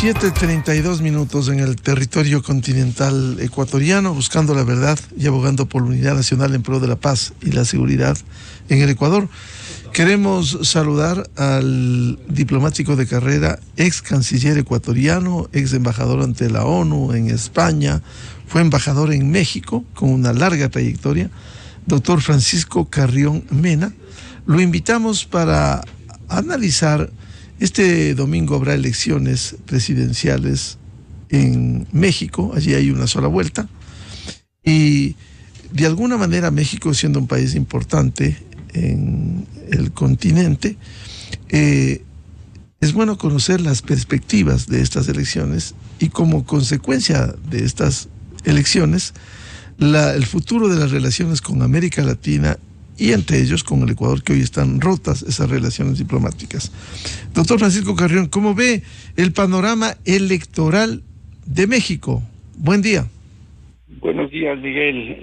7:32 en el territorio continental ecuatoriano, buscando la verdad y abogando por la unidad nacional en pro de la paz y la seguridad en el Ecuador. Queremos saludar al diplomático de carrera, ex canciller ecuatoriano, ex embajador ante la ONU en España, fue embajador en México con una larga trayectoria, doctor Francisco Carrión Mena. Lo invitamos para analizar. Este domingo habrá elecciones presidenciales en México, allí hay una sola vuelta, y de alguna manera México, siendo un país importante en el continente, es bueno conocer las perspectivas de estas elecciones y como consecuencia de estas elecciones, el futuro de las relaciones con América Latina y entre ellos con el Ecuador, que hoy están rotas esas relaciones diplomáticas. Doctor Francisco Carrión, ¿cómo ve el panorama electoral de México? Buen día. Buenos días, Miguel.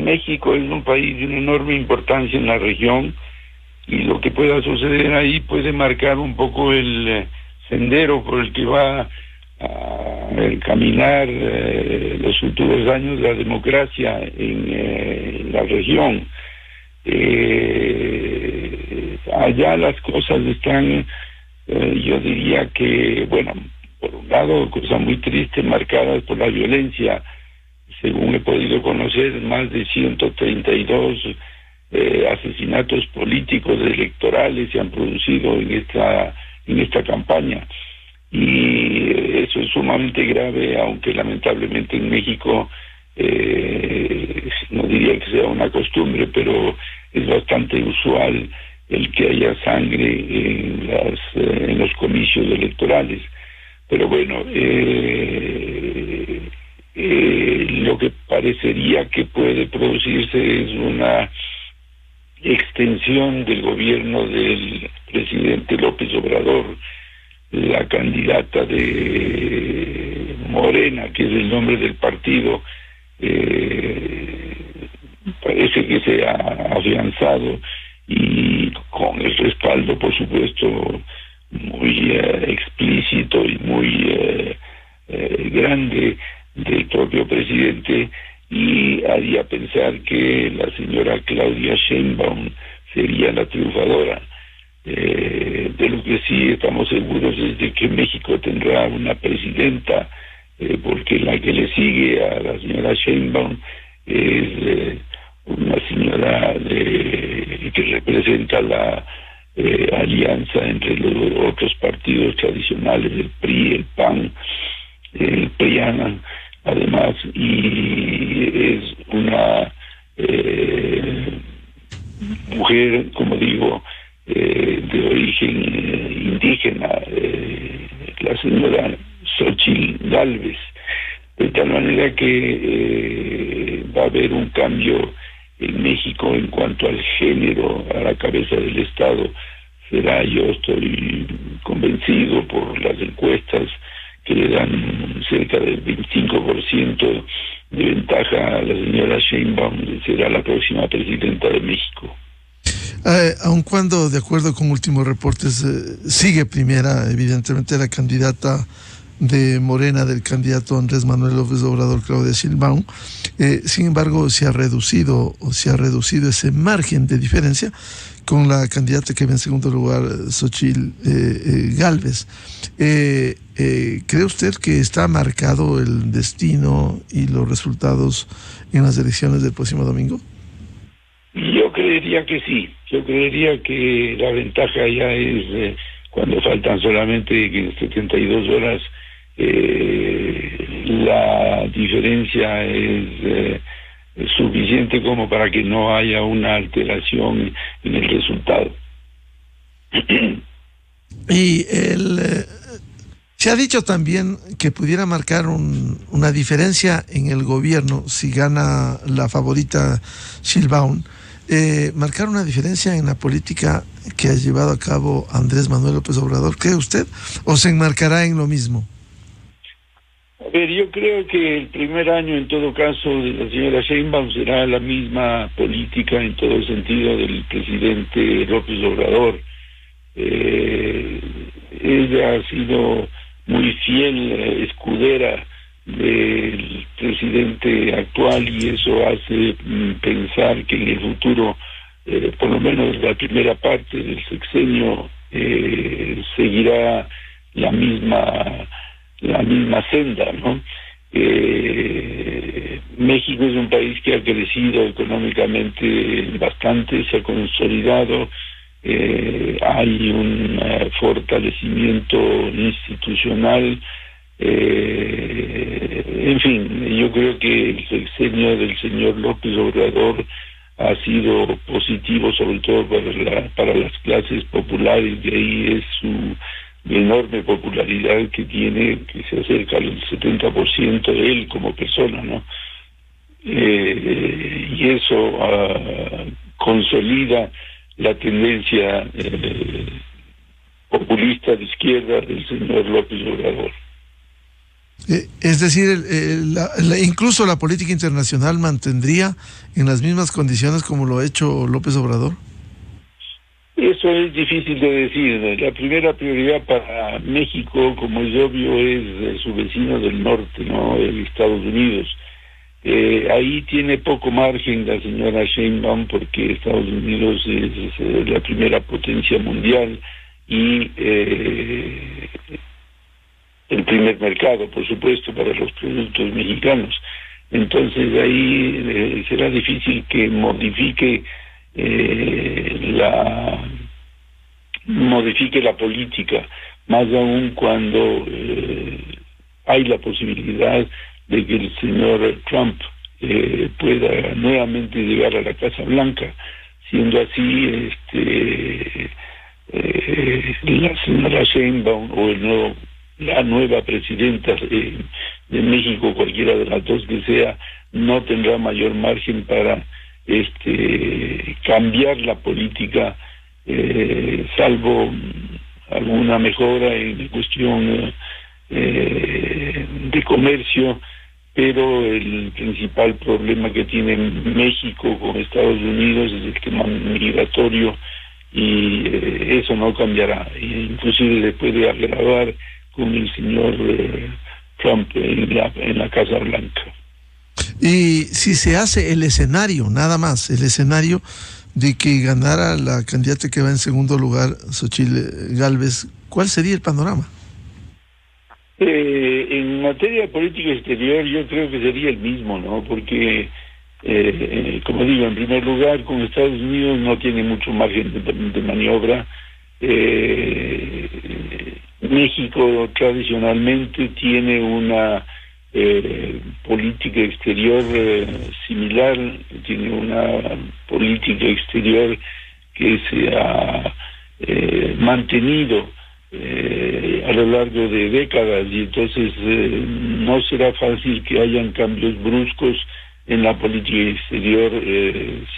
México es un país de una enorme importancia en la región y lo que pueda suceder ahí puede marcar un poco el sendero por el que va a caminar los futuros años de la democracia en la región. Allá las cosas están, yo diría que, por un lado, cosas muy tristes marcadas por la violencia. Según he podido conocer, más de 132 asesinatos políticos electorales se han producido en esta campaña. Y eso es sumamente grave, aunque lamentablemente en México no diría que sea una costumbre, pero es bastante usual el que haya sangre en los comicios electorales. Pero lo que parecería que puede producirse es una extensión del gobierno del presidente López Obrador. La candidata de Morena, que es el nombre del partido, parece que se ha afianzado y con el respaldo, por supuesto, muy explícito y muy grande del propio presidente, y haría pensar que la señora Claudia Sheinbaum sería la triunfadora. De lo que sí estamos seguros es de que México tendrá una presidenta, porque la que le sigue a la señora Sheinbaum es una señora que representa la alianza entre los otros partidos tradicionales, el PRI, el PAN, el PRIAN, además, y es una mujer, como digo, de origen indígena, la señora Xochitl Gálvez, de tal manera que va a haber un cambio en México en cuanto al género a la cabeza del Estado. Yo estoy convencido por las encuestas que le dan cerca del 25% de ventaja a la señora Sheinbaum, será la próxima presidenta de México. Aun cuando, de acuerdo con últimos reportes, sigue primera, evidentemente, la candidata de Morena, del candidato Andrés Manuel López Obrador, Claudia Sheinbaum, sin embargo, se ha reducido ese margen de diferencia con la candidata que ve en segundo lugar, Xochitl Gálvez. ¿Cree usted que está marcado el destino y los resultados en las elecciones del próximo domingo? Yo creería que sí. Yo creería que la ventaja ya es cuando faltan solamente 72 horas. La diferencia es suficiente como para que no haya una alteración en el resultado. Y se ha dicho también que pudiera marcar una diferencia en el gobierno si gana la favorita Sheinbaum, marcar una diferencia en la política que ha llevado a cabo Andrés Manuel López Obrador. ¿Cree usted? ¿O se enmarcará en lo mismo? A ver, yo creo que el primer año, en todo caso, de la señora Sheinbaum será la misma política en todo sentido del presidente López Obrador. ella ha sido muy fiel escudera del presidente actual, y eso hace pensar que en el futuro, por lo menos la primera parte del sexenio, seguirá la misma senda, ¿no? México es un país que ha crecido económicamente bastante, se ha consolidado, hay un fortalecimiento institucional, en fin, yo creo que el sexenio del señor López Obrador ha sido positivo, sobre todo para las clases populares. De ahí es su enorme popularidad que tiene, que se acerca al 70% de él como persona, ¿no? Y eso consolida la tendencia populista de izquierda del señor López Obrador. Es decir, incluso la política internacional mantendría en las mismas condiciones como lo ha hecho López Obrador. Eso es difícil de decir. La primera prioridad para México, como es obvio, es su vecino del norte, ¿no? Estados Unidos. Ahí tiene poco margen la señora Sheinbaum, porque Estados Unidos es la primera potencia mundial y el primer mercado, por supuesto, para los productos mexicanos. Entonces ahí será difícil que modifique la política, más aún cuando hay la posibilidad de que el señor Trump pueda nuevamente llegar a la Casa Blanca. Siendo así, la señora Sheinbaum o la nueva presidenta de México, cualquiera de las dos que sea, no tendrá mayor margen para cambiar la política, salvo alguna mejora en la cuestión de comercio, pero el principal problema que tiene México con Estados Unidos es el tema migratorio, y eso no cambiará, inclusive le puede agravar con el señor Trump en la Casa Blanca. Y si se hace el escenario, nada más, el escenario de que ganara la candidata que va en segundo lugar, Xochitl Gálvez, ¿cuál sería el panorama? En materia de política exterior yo creo que sería el mismo, ¿no? Porque, como digo, en primer lugar, con Estados Unidos no tiene mucho margen de maniobra. México tradicionalmente tiene una política exterior similar, tiene una política exterior que se ha mantenido a lo largo de décadas, y entonces no será fácil que hayan cambios bruscos en la política exterior,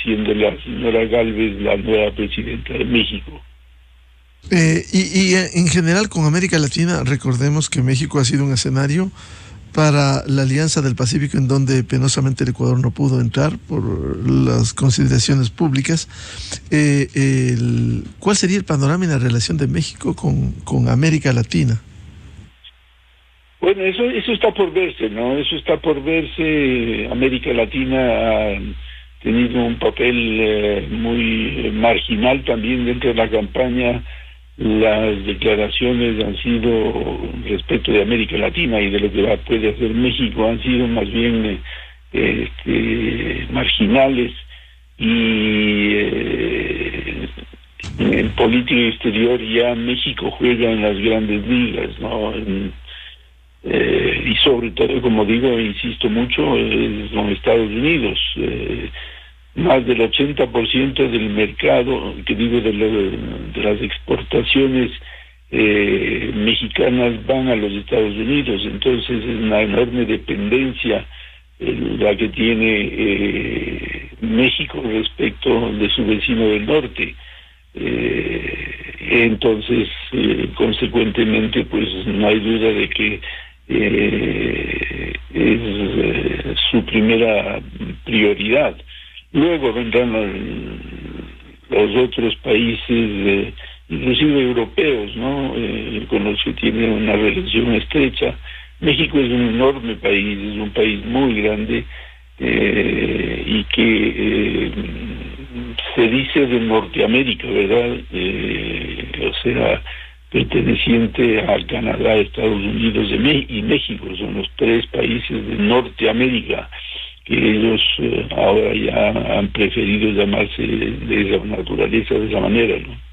siendo la señora Gálvez la nueva presidenta de México. Y en general con América Latina, recordemos que México ha sido un escenario para la Alianza del Pacífico, en donde penosamente el Ecuador no pudo entrar por las consideraciones públicas. ¿Cuál sería el panorama en la relación de México con América Latina? Bueno, eso está por verse, ¿no? Eso está por verse. América Latina ha tenido un papel muy marginal también dentro de la campaña. Las declaraciones han sido respecto de América Latina y de lo que puede hacer México han sido más bien marginales, y en política exterior ya México juega en las grandes ligas, ¿no? Y sobre todo, como digo, insisto mucho, con Estados Unidos. Más del 80% del mercado, que digo, de las exportaciones mexicanas van a los Estados Unidos. Entonces es una enorme dependencia la que tiene México respecto de su vecino del norte. Entonces, consecuentemente, pues no hay duda de que es su primera prioridad. Luego vendrán los otros países inclusive europeos, ¿no? Con los que tiene una relación estrecha. México es un enorme país, es un país muy grande, y que se dice de Norteamérica, ¿verdad? O sea, perteneciente a Canadá, Estados Unidos y México, son los tres países de Norteamérica que ellos ahora ya han preferido llamarse de esa naturaleza, de esa manera, ¿no?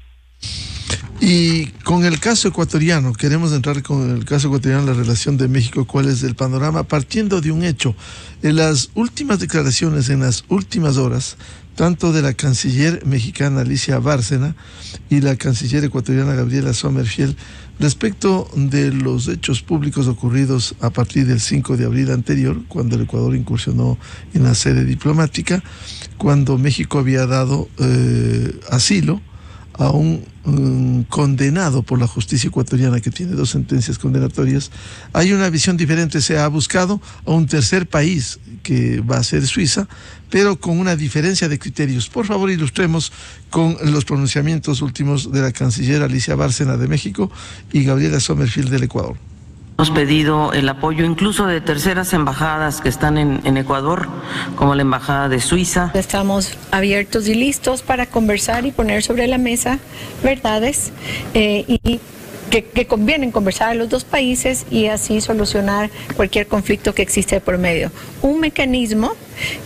Y con el caso ecuatoriano, queremos entrar con el caso ecuatoriano, la relación de México, ¿cuál es el panorama? Partiendo de un hecho, en las últimas declaraciones, en las últimas horas, tanto de la canciller mexicana Alicia Bárcena y la canciller ecuatoriana Gabriela Sommerfield, respecto de los hechos públicos ocurridos a partir del 5 de abril anterior, cuando el Ecuador incursionó en la sede diplomática, cuando México había dado asilo a un condenado por la justicia ecuatoriana, que tiene 2 sentencias condenatorias. Hay una visión diferente, se ha buscado a un tercer país que va a ser Suiza, pero con una diferencia de criterios. Por favor, ilustremos con los pronunciamientos últimos de la canciller Alicia Bárcena de México y Gabriela Sommerfield del Ecuador. Hemos pedido el apoyo incluso de terceras embajadas que están en Ecuador, como la Embajada de Suiza. Estamos abiertos y listos para conversar y poner sobre la mesa verdades y que convienen conversar a los dos países y así solucionar cualquier conflicto que existe por medio. Un mecanismo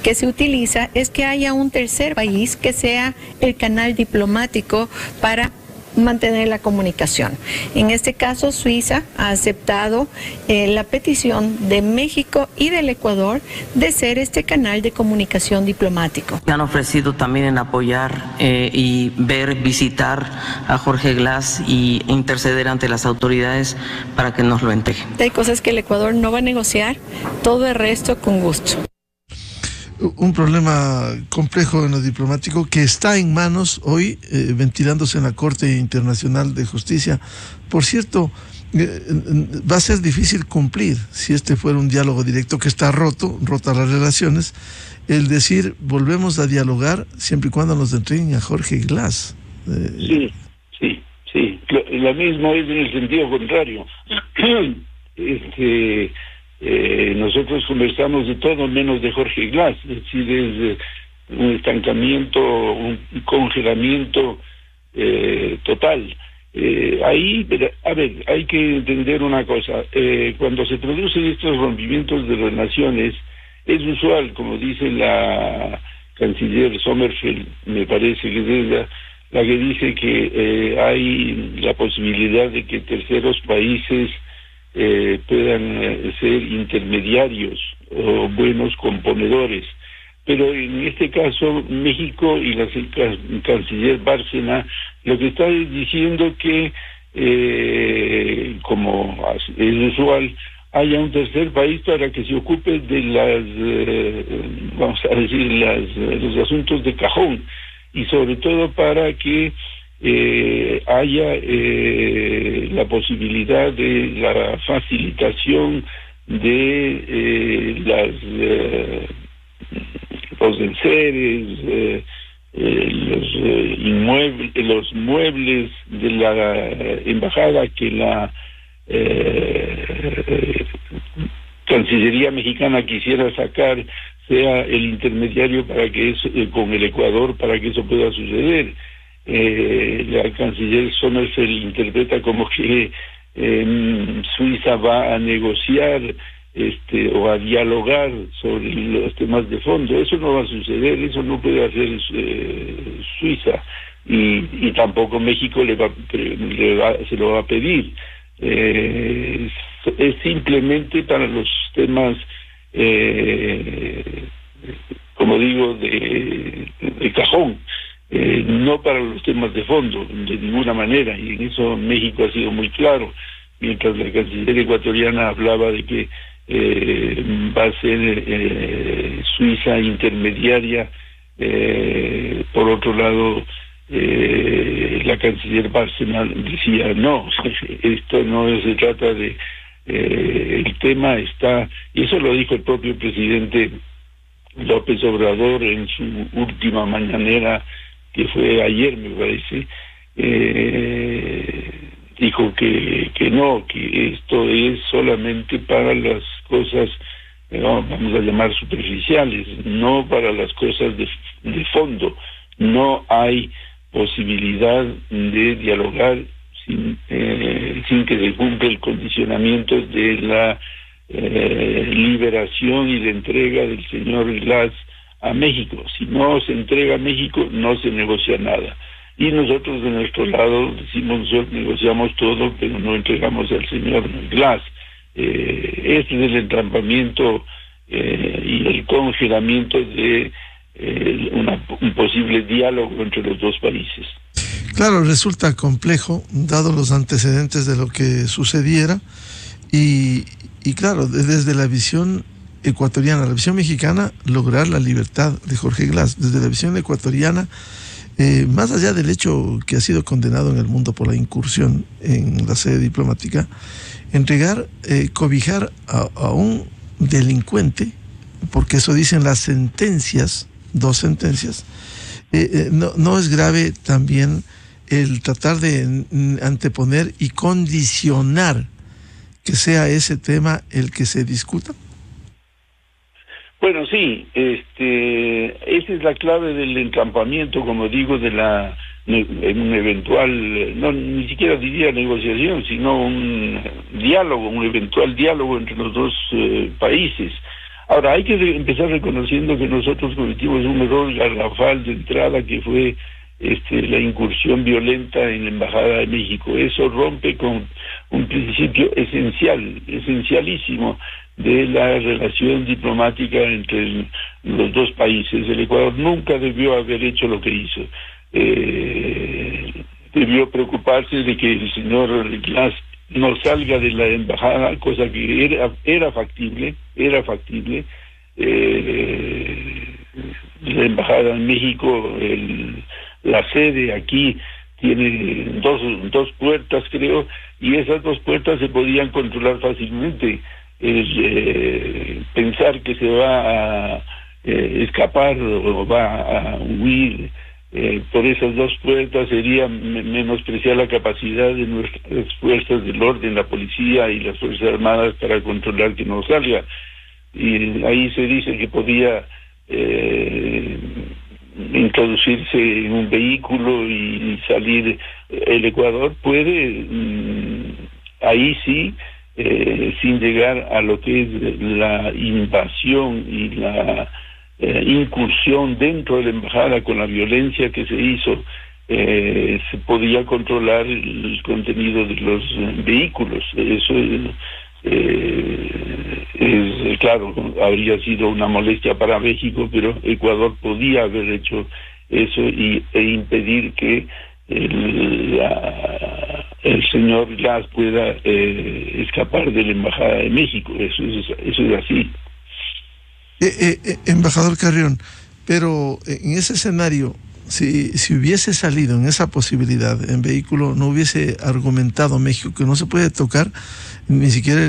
que se utiliza es que haya un tercer país que sea el canal diplomático para mantener la comunicación. En este caso, Suiza ha aceptado la petición de México y del Ecuador de ser este canal de comunicación diplomático. Se han ofrecido también en apoyar y visitar a Jorge Glass y interceder ante las autoridades para que nos lo entreguen. Hay cosas que el Ecuador no va a negociar, todo el resto con gusto. Un problema complejo en lo diplomático que está en manos hoy, ventilándose en la Corte Internacional de Justicia. Por cierto, va a ser difícil cumplir, si este fuera un diálogo directo, que está rotas las relaciones, el decir volvemos a dialogar siempre y cuando nos entreguen a Jorge Glass. Sí. Lo mismo es en el sentido contrario. Nosotros conversamos de todo menos de Jorge Glass, es decir, es un estancamiento, un congelamiento total. Ahí, a ver, hay que entender una cosa. Cuando se producen estos rompimientos de relaciones, es usual, como dice la canciller Sommerfield, me parece que es ella la que dice que hay la posibilidad de que terceros países puedan ser intermediarios o buenos componedores. Pero en este caso, México y la canciller Bárcena lo que está diciendo que, como es usual, haya un tercer país para que se ocupe de los asuntos de cajón, y sobre todo para que haya la posibilidad de la facilitación de los enseres, los muebles de la embajada que la Cancillería mexicana quisiera sacar, sea el intermediario para que eso, con el Ecuador, para que eso pueda suceder. La canciller Sommerfeld interpreta como que Suiza va a negociar o a dialogar sobre los temas de fondo. Eso no va a suceder, eso no puede hacer Suiza, y tampoco México se lo va a pedir. Es simplemente para los temas, como digo, de cajón, no para los temas de fondo, de ninguna manera, y en eso México ha sido muy claro. Mientras la canciller ecuatoriana hablaba de que va a ser Suiza intermediaria, por otro lado la canciller Bárcena decía no, esto no se trata de el tema está, y eso lo dijo el propio presidente López Obrador en su última mañanera, que fue ayer me parece, dijo que no, que esto es solamente para las cosas, vamos a llamar superficiales, no para las cosas de fondo. No hay posibilidad de dialogar sin que se cumpla el condicionamiento de la liberación y la entrega del señor Glass a México. Si no se entrega a México, no se negocia nada. Y nosotros de nuestro lado decimos, nosotros negociamos todo, pero no entregamos al señor Glass. Este es el entrampamiento y el congelamiento de un posible diálogo entre los dos países. Claro, resulta complejo, dado los antecedentes de lo que sucediera, y claro, desde la visión ecuatoriana, la visión mexicana, lograr la libertad de Jorge Glass. Desde la visión ecuatoriana, más allá del hecho que ha sido condenado en el mundo por la incursión en la sede diplomática, entregar, cobijar a un delincuente, porque eso dicen las sentencias, 2 sentencias, no es grave también el tratar de anteponer y condicionar que sea ese tema el que se discuta. Bueno, sí, esa es la clave del entrampamiento, como digo, en un eventual, no ni siquiera diría negociación, sino un diálogo, un eventual diálogo entre los dos países. Ahora, hay que empezar reconociendo que nosotros cometimos un error garrafal de entrada, que fue la incursión violenta en la Embajada de México. Eso rompe con un principio esencialísimo de la relación diplomática entre los dos países. El Ecuador nunca debió haber hecho lo que hizo. Debió preocuparse de que el señor Glass no salga de la embajada, cosa que era factible. La embajada en México, la sede aquí tiene dos puertas, creo, y esas 2 puertas se podían controlar fácilmente. Pensar que se va a escapar o va a huir por esas 2 puertas sería menospreciar la capacidad de nuestras fuerzas del orden, la policía y las fuerzas armadas, para controlar que no salga. Y ahí se dice que podía introducirse en un vehículo y salir. El Ecuador puede, ahí sí, sin llegar a lo que es la invasión y la incursión dentro de la embajada con la violencia que se hizo, se podía controlar el contenido de los vehículos. Eso es claro, habría sido una molestia para México, pero Ecuador podía haber hecho eso e impedir que el señor Glass pueda escapar de la Embajada de México. Eso es así. Embajador Carrión, pero en ese escenario, si hubiese salido en esa posibilidad en vehículo, no hubiese argumentado México que no se puede tocar ni siquiera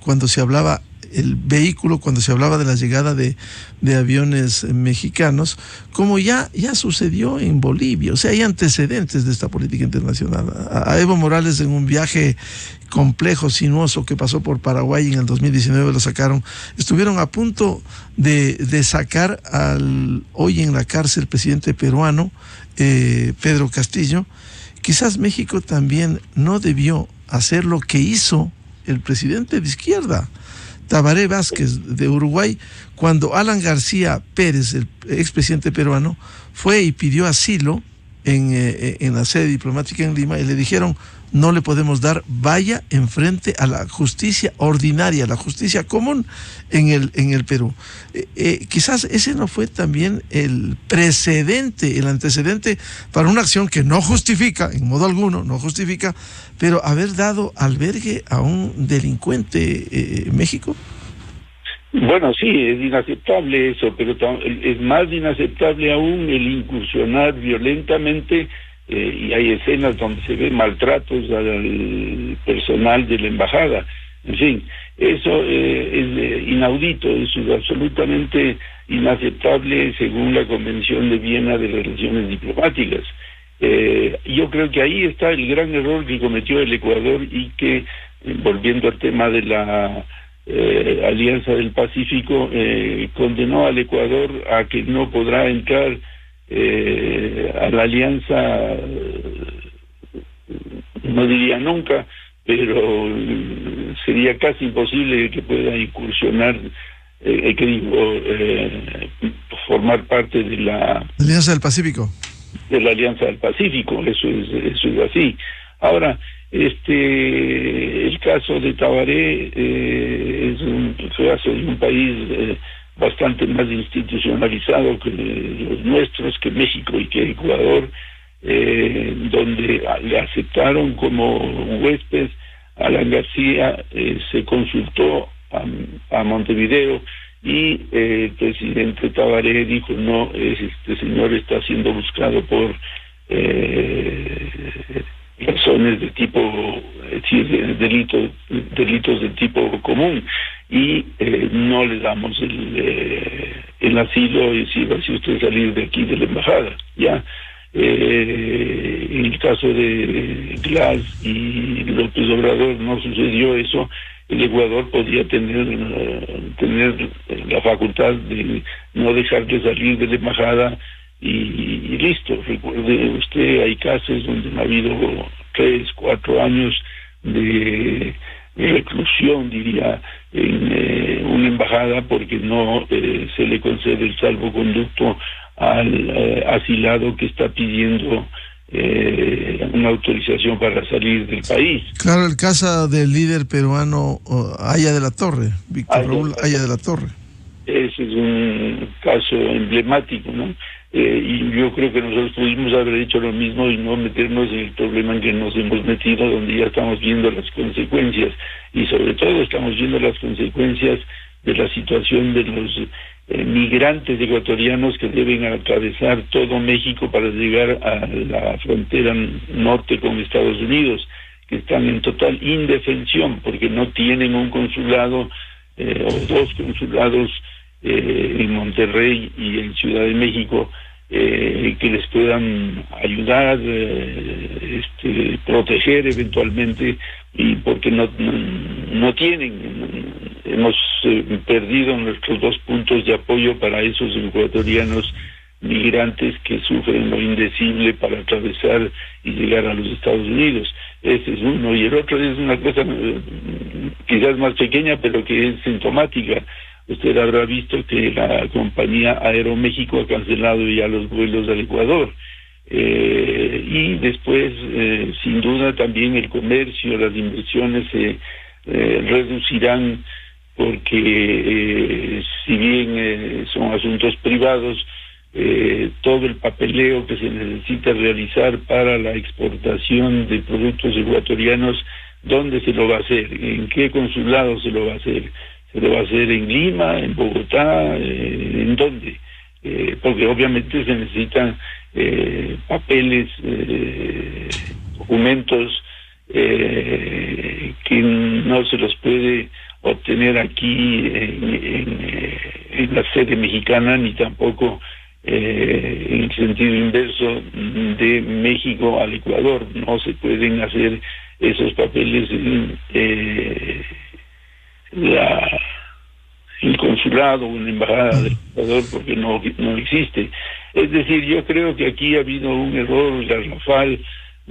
cuando se hablaba el vehículo, cuando se hablaba de la llegada de aviones mexicanos, como ya sucedió en Bolivia. O sea, hay antecedentes de esta política internacional. A Evo Morales, en un viaje complejo, sinuoso, que pasó por Paraguay en el 2019, lo sacaron. Estuvieron a punto de sacar al hoy en la cárcel presidente peruano, Pedro Castillo. Quizás México también no debió hacer lo que hizo el presidente de izquierda, Tabaré Vázquez, de Uruguay, cuando Alan García Pérez, el expresidente peruano, fue y pidió asilo en la sede diplomática en Lima, y le dijeron: no le podemos dar, vaya enfrente a la justicia ordinaria, la justicia común en el Perú. Quizás ese no fue también el precedente, el antecedente para una acción que no justifica, en modo alguno, no justifica, pero haber dado albergue a un delincuente México. Bueno, sí, es inaceptable eso, pero es más inaceptable aún el incursionar violentamente, y hay escenas donde se ven maltratos al personal de la embajada. En fin, eso es inaudito, eso es absolutamente inaceptable según la Convención de Viena de Relaciones Diplomáticas. Yo creo que ahí está el gran error que cometió el Ecuador y que, volviendo al tema de la Alianza del Pacífico, condenó al Ecuador a que no podrá entrar a la alianza, no diría nunca, pero sería casi imposible que pueda incursionar, formar parte de la Alianza del Pacífico. De la Alianza del Pacífico, eso es así. Ahora, el caso de Tabaré es un caso de un país bastante más institucionalizado que los nuestros, que México y que Ecuador, donde le aceptaron como huésped. Alan García se consultó a Montevideo y el presidente Tabaré dijo: no, este señor está siendo buscado por razones de tipo, delitos de tipo común, y no le damos el asilo, y si va a usted salir de aquí de la embajada. Ya en el caso de Glass y López Obrador no sucedió eso. El Ecuador podía tener la facultad de no dejarle salir de la embajada y listo. Recuerde usted, hay casos donde ha habido 3, 4 años de reclusión, diría, en una embajada porque no se le concede el salvoconducto al asilado que está pidiendo una autorización para salir del país. Claro, el caso del líder peruano Haya de la Torre, Víctor Raúl Haya de la Torre. Ese es un caso emblemático, ¿no? Y yo creo que nosotros pudimos haber hecho lo mismo y no meternos en el problema en que nos hemos metido, donde ya estamos viendo las consecuencias, y sobre todo estamos viendo las consecuencias de la situación de los migrantes ecuatorianos que deben atravesar todo México para llegar a la frontera norte con Estados Unidos, que están en total indefensión porque no tienen un consulado o 2 consulados en Monterrey y en Ciudad de México que les puedan ayudar, proteger eventualmente, y porque no tienen. Hemos perdido nuestros 2 puntos de apoyo para esos ecuatorianos migrantes que sufren lo indecible para atravesar y llegar a los Estados Unidos. Ese es uno, y el otro es una cosa quizás más pequeña, pero que es sintomática. Usted habrá visto que la compañía Aeroméxico ha cancelado ya los vuelos al Ecuador. Y después, sin duda, también el comercio, las inversiones se reducirán, porque si bien son asuntos privados, todo el papeleo que se necesita realizar para la exportación de productos ecuatorianos, ¿dónde se lo va a hacer? ¿En qué consulado se lo va a hacer? ¿Se lo va a hacer en Lima, en Bogotá? ¿En dónde? Porque obviamente se necesitan papeles, documentos que no se los puede obtener aquí en la sede mexicana, ni tampoco en el sentido inverso de México al Ecuador. No se pueden hacer esos papeles en el consulado o en la embajada del Ecuador, porque no existe. Es decir, yo creo que aquí ha habido un error garrafal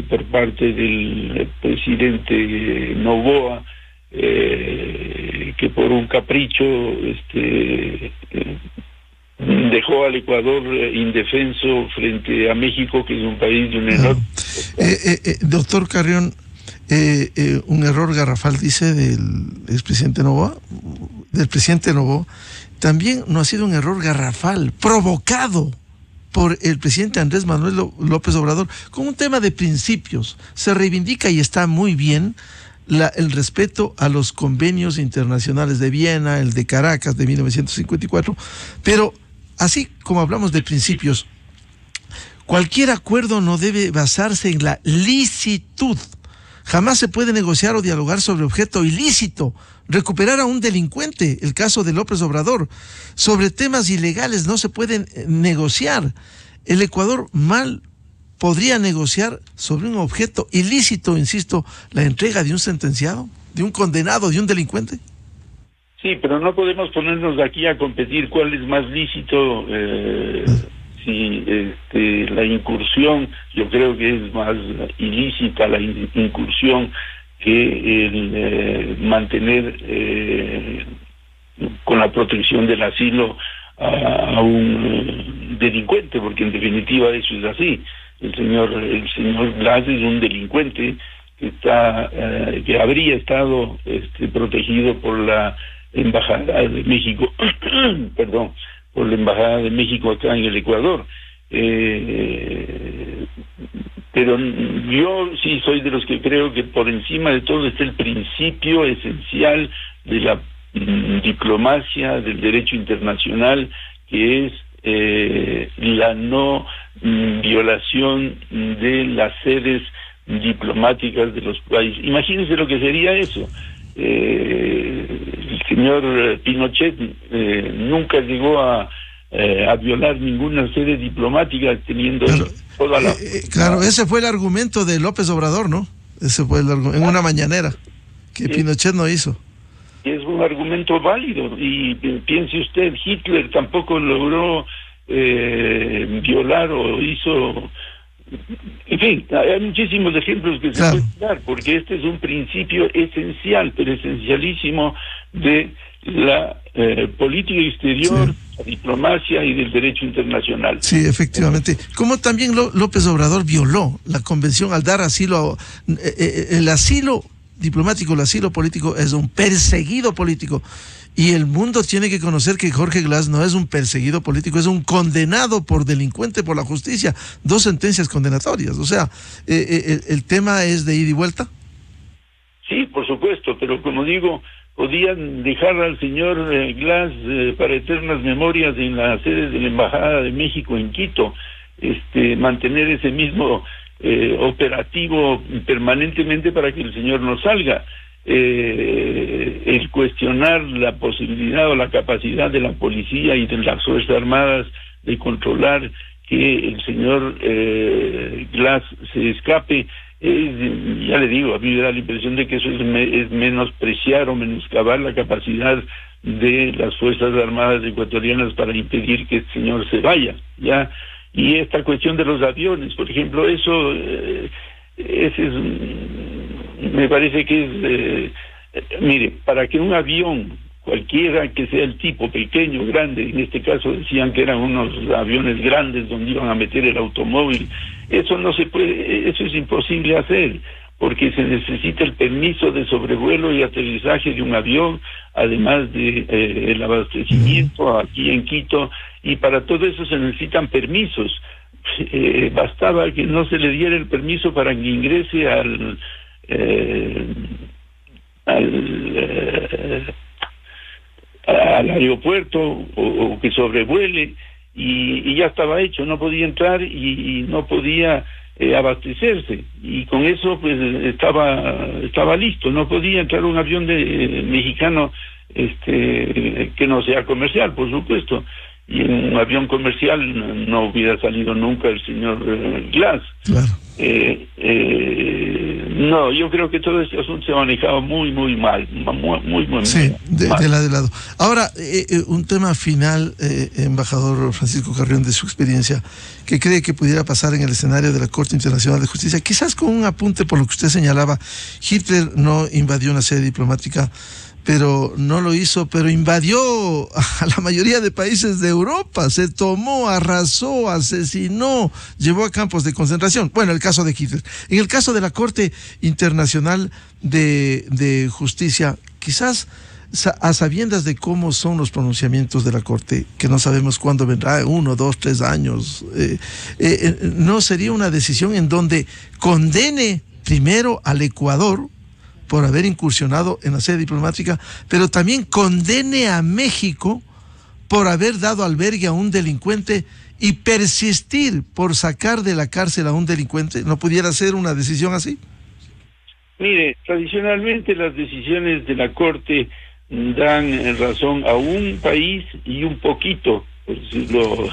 por parte del presidente Noboa, que por un capricho dejó al Ecuador indefenso frente a México, que es un país de un enorme... Doctor Carrión, un error garrafal, dice, del expresidente Noboa, del presidente Noboa. También no ha sido un error garrafal provocado por el presidente Andrés Manuel López Obrador, con un tema de principios. Se reivindica, y está muy bien, el respeto a los convenios internacionales de Viena, el de Caracas de 1954, pero así como hablamos de principios, cualquier acuerdo no debe basarse en la licitud. Jamás se puede negociar o dialogar sobre objeto ilícito. Recuperar a un delincuente, el caso de López Obrador. Sobre temas ilegales no se pueden negociar. El Ecuador mal podría negociar sobre un objeto ilícito, insisto, la entrega de un sentenciado, de un condenado, de un delincuente? Sí, pero no podemos ponernos aquí a competir cuál es más lícito. Si la incursión, yo creo que es más ilícita la incursión que el mantener con la protección del asilo a un delincuente, porque en definitiva eso es así. El señor Glass es un delincuente que habría estado protegido por la Embajada de México, perdón, por la Embajada de México acá en el Ecuador. Pero yo sí soy de los que creo que por encima de todo está el principio esencial de la diplomacia, del derecho internacional, que es la no violación de las sedes diplomáticas de los países. Imagínense lo que sería eso. El señor Pinochet nunca llegó a violar ninguna sede diplomática, teniendo toda la... claro, ese fue el argumento de López Obrador, ¿no? Ese fue en una mañanera, que Pinochet no hizo. Es un argumento válido, y piense usted, Hitler tampoco logró violar o hizo... En fin, hay muchísimos ejemplos que se pueden dar, porque este es un principio esencial, pero esencialísimo de la política exterior, la diplomacia y del derecho internacional. Sí, efectivamente. Como también López Obrador violó la convención al dar asilo, el asilo diplomático, el asilo político es un perseguido político. Y el mundo tiene que conocer que Jorge Glass no es un perseguido político, es un condenado por delincuente por la justicia. 2 sentencias condenatorias. O sea, ¿el tema es de ida y vuelta? Sí, por supuesto, pero como digo, podían dejar al señor Glass para eternas memorias en la sede de la Embajada de México en Quito, mantener ese mismo operativo permanentemente para que el señor no salga. El cuestionar la posibilidad o la capacidad de la policía y de las Fuerzas Armadas de controlar que el señor Glass se escape, ya le digo, a mí me da la impresión de que eso es menospreciar o menoscabar la capacidad de las Fuerzas Armadas ecuatorianas para impedir que el señor se vaya, ¿ya? Y esta cuestión de los aviones, por ejemplo, eso... ese es, me parece que es, mire, para que un avión, cualquiera que sea el tipo, pequeño, grande, en este caso decían que eran unos aviones grandes donde iban a meter el automóvil, eso no se puede, eso es imposible hacer, porque se necesita el permiso de sobrevuelo y aterrizaje de un avión, además de el abastecimiento aquí en Quito, y para todo eso se necesitan permisos. Bastaba que no se le diera el permiso para que ingrese al aeropuerto o que sobrevuele y ya estaba hecho, no podía entrar y no podía abastecerse, y con eso pues estaba listo, no podía entrar un avión mexicano que no sea comercial, por supuesto. Y en un avión comercial no hubiera salido nunca el señor Glass. Claro. No, yo creo que todo este asunto se ha manejado muy mal, muy mal. Sí, de lado. Ahora, un tema final, embajador Francisco Carrión, de su experiencia, ¿qué cree que pudiera pasar en el escenario de la Corte Internacional de Justicia? Quizás con un apunte por lo que usted señalaba, Hitler no invadió una sede diplomática, pero no lo hizo, pero invadió a la mayoría de países de Europa, se tomó, arrasó, asesinó, llevó a campos de concentración. Bueno, el caso de Hitler. En el caso de la Corte Internacional de Justicia, quizás a sabiendas de cómo son los pronunciamientos de la Corte, que no sabemos cuándo vendrá, 1, 2, 3 años, ¿no sería una decisión en donde condene primero al Ecuador por haber incursionado en la sede diplomática, pero también condene a México por haber dado albergue a un delincuente y persistir por sacar de la cárcel a un delincuente? ¿No pudiera ser una decisión así? Mire, tradicionalmente las decisiones de la Corte dan razón a un país y un poquito, por decirlo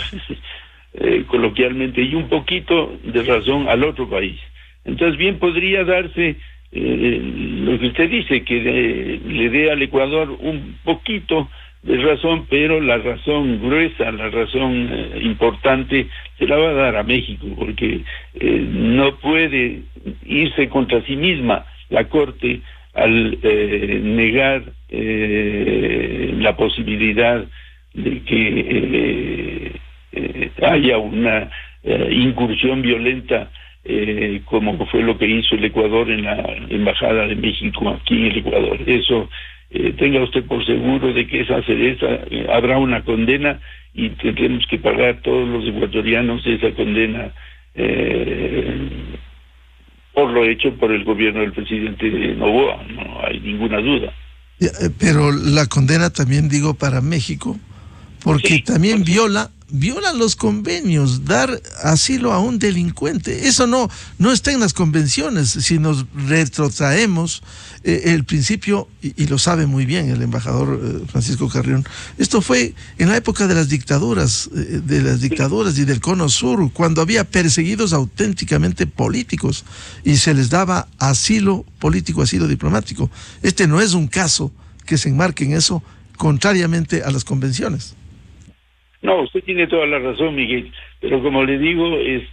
coloquialmente, y un poquito de razón al otro país. Entonces bien podría darse lo que usted dice, que le dé al Ecuador un poquito de razón, pero la razón gruesa, la razón importante, se la va a dar a México, porque no puede irse contra sí misma la Corte al negar la posibilidad de que haya una incursión violenta, como fue lo que hizo el Ecuador en la Embajada de México aquí en el Ecuador. Eso, tenga usted por seguro de que esa cereza, habrá una condena y tendremos que pagar todos los ecuatorianos esa condena por lo hecho por el gobierno del presidente Noboa, no hay ninguna duda. Pero la condena también, digo, para México, porque sí, también viola los convenios, dar asilo a un delincuente. Eso no está en las convenciones. Si nos retrotraemos el principio, y lo sabe muy bien el embajador Francisco Carrión, esto fue en la época de las dictaduras y del Cono Sur, cuando había perseguidos auténticamente políticos y se les daba asilo político, asilo diplomático. Este no es un caso que se enmarque en eso, contrariamente a las convenciones. No, usted tiene toda la razón, Miguel, pero como le digo, el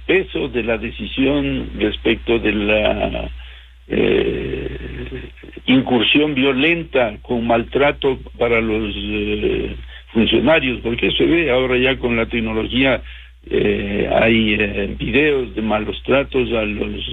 peso de la decisión respecto de la incursión violenta con maltrato para los funcionarios, porque se ve ahora ya con la tecnología, hay videos de malos tratos a los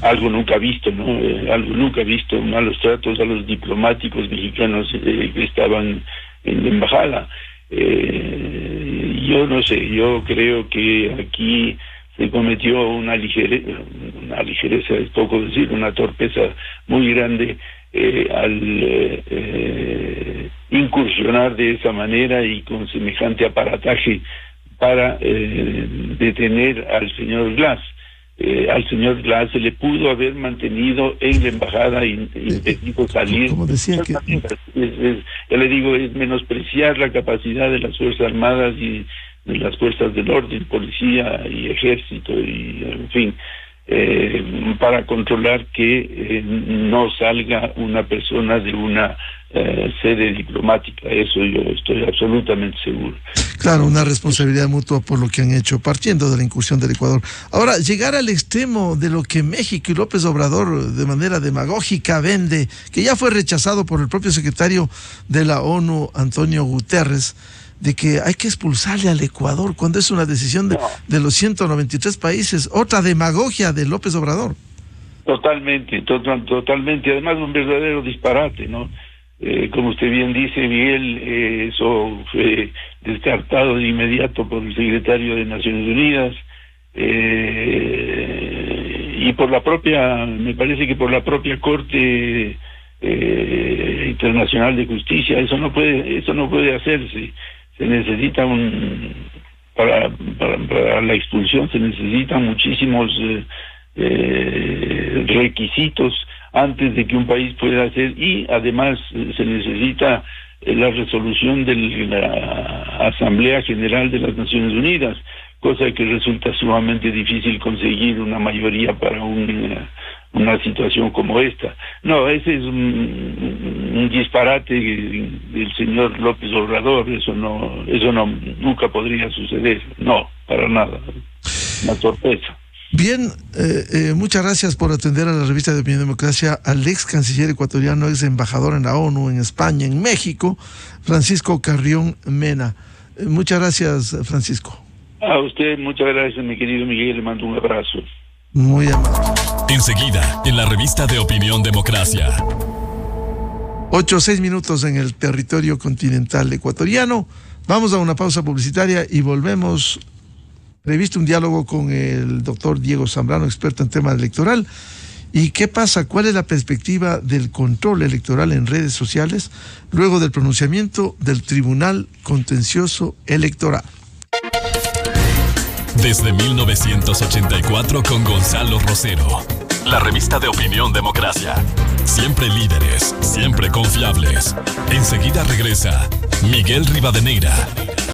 algo nunca visto, ¿no? Algo nunca visto, malos tratos a los diplomáticos mexicanos que estaban en la embajada. Yo no sé, yo creo que aquí se cometió una ligereza es poco decir, una torpeza muy grande al incursionar de esa manera y con semejante aparataje para detener al señor Glass. Al señor Glass se le pudo haber mantenido en la embajada y impedido salir. Como decía que... ya le digo, es menospreciar la capacidad de las Fuerzas Armadas y de las fuerzas del orden, policía y ejército, y en fin, para controlar que no salga una persona de una sede diplomática. Eso yo estoy absolutamente seguro. Claro, una responsabilidad mutua por lo que han hecho, partiendo de la incursión del Ecuador. Ahora, llegar al extremo de lo que México y López Obrador de manera demagógica vende, que ya fue rechazado por el propio secretario de la ONU, Antonio Guterres, de que hay que expulsarle al Ecuador cuando es una decisión de los 193 países, otra demagogia de López Obrador. Totalmente. Además, un verdadero disparate, ¿no? Como usted bien dice, Miguel, eso fue descartado de inmediato por el secretario de Naciones Unidas y por la propia, me parece que por la propia Corte Internacional de Justicia. Eso no puede hacerse. Se necesita para la expulsión se necesitan muchísimos requisitos antes de que un país pueda hacer, y además se necesita la resolución de la Asamblea General de las Naciones Unidas, cosa que resulta sumamente difícil conseguir una mayoría para una situación como esta. No, ese es un disparate del señor López Obrador. Eso nunca podría suceder, no, para nada, una torpeza. Bien, muchas gracias por atender a la revista de Opinión Democracia al ex canciller ecuatoriano, ex embajador en la ONU, en España, en México, Francisco Carrión Mena. Muchas gracias, Francisco. A usted, muchas gracias, mi querido Miguel, le mando un abrazo. Muy amable. Enseguida, en la revista de Opinión Democracia. 8-6 minutos en el territorio continental ecuatoriano. Vamos a una pausa publicitaria y volvemos. Previsto un diálogo con el doctor Diego Zambrano, experto en tema electoral. ¿Y qué pasa? ¿Cuál es la perspectiva del control electoral en redes sociales luego del pronunciamiento del Tribunal Contencioso Electoral? Desde 1984 con Gonzalo Rosero. La revista de Opinión Democracia. Siempre líderes, siempre confiables. Enseguida regresa Miguel Rivadeneira.